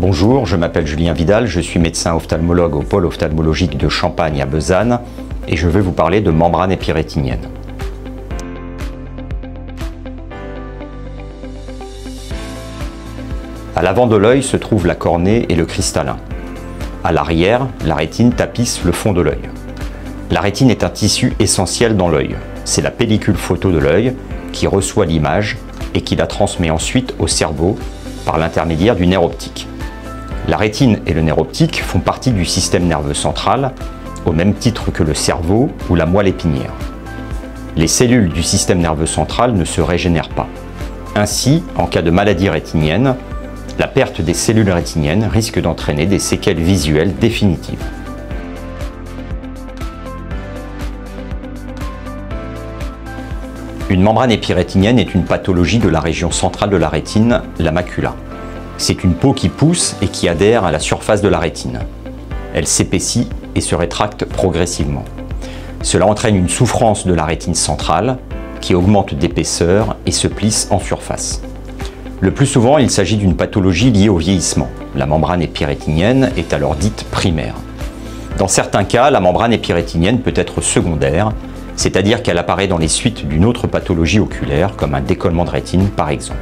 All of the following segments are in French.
Bonjour, je m'appelle Julien Vidal, je suis médecin ophtalmologue au pôle ophtalmologique de Champagne à Besanne et je vais vous parler de membrane épirétinienne. À l'avant de l'œil se trouve la cornée et le cristallin. À l'arrière, la rétine tapisse le fond de l'œil. La rétine est un tissu essentiel dans l'œil. C'est la pellicule photo de l'œil qui reçoit l'image et qui la transmet ensuite au cerveau par l'intermédiaire du nerf optique. La rétine et le nerf optique font partie du système nerveux central, au même titre que le cerveau ou la moelle épinière. Les cellules du système nerveux central ne se régénèrent pas. Ainsi, en cas de maladie rétinienne, la perte des cellules rétiniennes risque d'entraîner des séquelles visuelles définitives. Une membrane épirétinienne est une pathologie de la région centrale de la rétine, la macula. C'est une peau qui pousse et qui adhère à la surface de la rétine. Elle s'épaissit et se rétracte progressivement. Cela entraîne une souffrance de la rétine centrale qui augmente d'épaisseur et se plisse en surface. Le plus souvent, il s'agit d'une pathologie liée au vieillissement. La membrane épirétinienne est alors dite primaire. Dans certains cas, la membrane épirétinienne peut être secondaire, c'est-à-dire qu'elle apparaît dans les suites d'une autre pathologie oculaire, comme un décollement de rétine par exemple.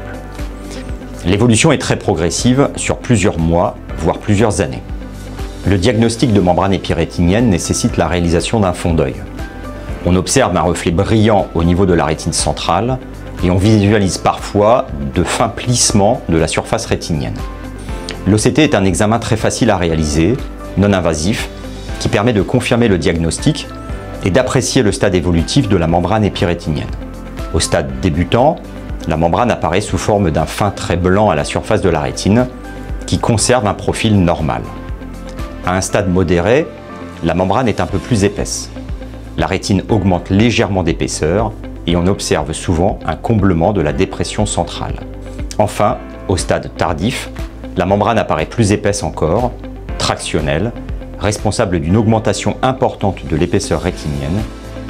L'évolution est très progressive sur plusieurs mois, voire plusieurs années. Le diagnostic de membrane épirétinienne nécessite la réalisation d'un fond d'œil. On observe un reflet brillant au niveau de la rétine centrale et on visualise parfois de fins plissements de la surface rétinienne. L'OCT est un examen très facile à réaliser, non invasif, qui permet de confirmer le diagnostic et d'apprécier le stade évolutif de la membrane épirétinienne. Au stade débutant, la membrane apparaît sous forme d'un fin trait blanc à la surface de la rétine qui conserve un profil normal. À un stade modéré, la membrane est un peu plus épaisse. La rétine augmente légèrement d'épaisseur et on observe souvent un comblement de la dépression centrale. Enfin, au stade tardif, la membrane apparaît plus épaisse encore, tractionnelle, responsable d'une augmentation importante de l'épaisseur rétinienne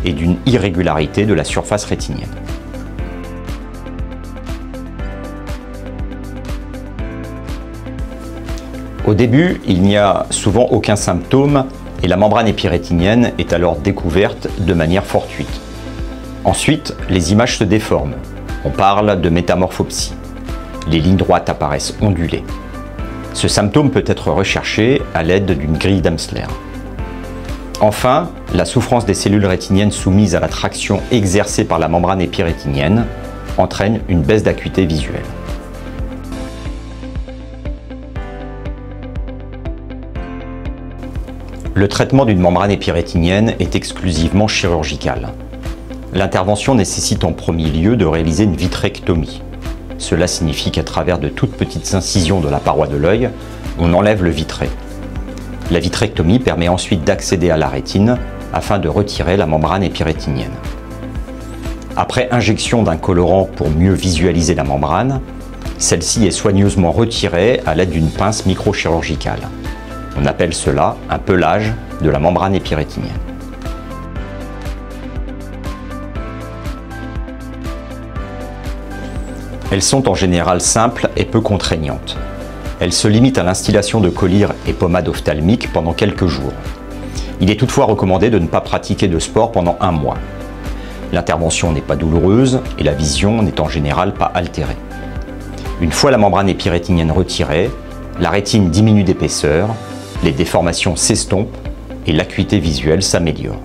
et d'une irrégularité de la surface rétinienne. Au début, il n'y a souvent aucun symptôme et la membrane épirétinienne est alors découverte de manière fortuite. Ensuite, les images se déforment. On parle de métamorphopsie. Les lignes droites apparaissent ondulées. Ce symptôme peut être recherché à l'aide d'une grille d'Amsler. Enfin, la souffrance des cellules rétiniennes soumises à la traction exercée par la membrane épirétinienne entraîne une baisse d'acuité visuelle. Le traitement d'une membrane épirétinienne est exclusivement chirurgical. L'intervention nécessite en premier lieu de réaliser une vitrectomie. Cela signifie qu'à travers de toutes petites incisions de la paroi de l'œil, on enlève le vitré. La vitrectomie permet ensuite d'accéder à la rétine afin de retirer la membrane épirétinienne. Après injection d'un colorant pour mieux visualiser la membrane, celle-ci est soigneusement retirée à l'aide d'une pince microchirurgicale. On appelle cela un pelage de la membrane épirétinienne. Elles sont en général simples et peu contraignantes. Elles se limitent à l'instillation de collyre et pommade ophtalmique pendant quelques jours. Il est toutefois recommandé de ne pas pratiquer de sport pendant un mois. L'intervention n'est pas douloureuse et la vision n'est en général pas altérée. Une fois la membrane épirétinienne retirée, la rétine diminue d'épaisseur, les déformations s'estompent et l'acuité visuelle s'améliore.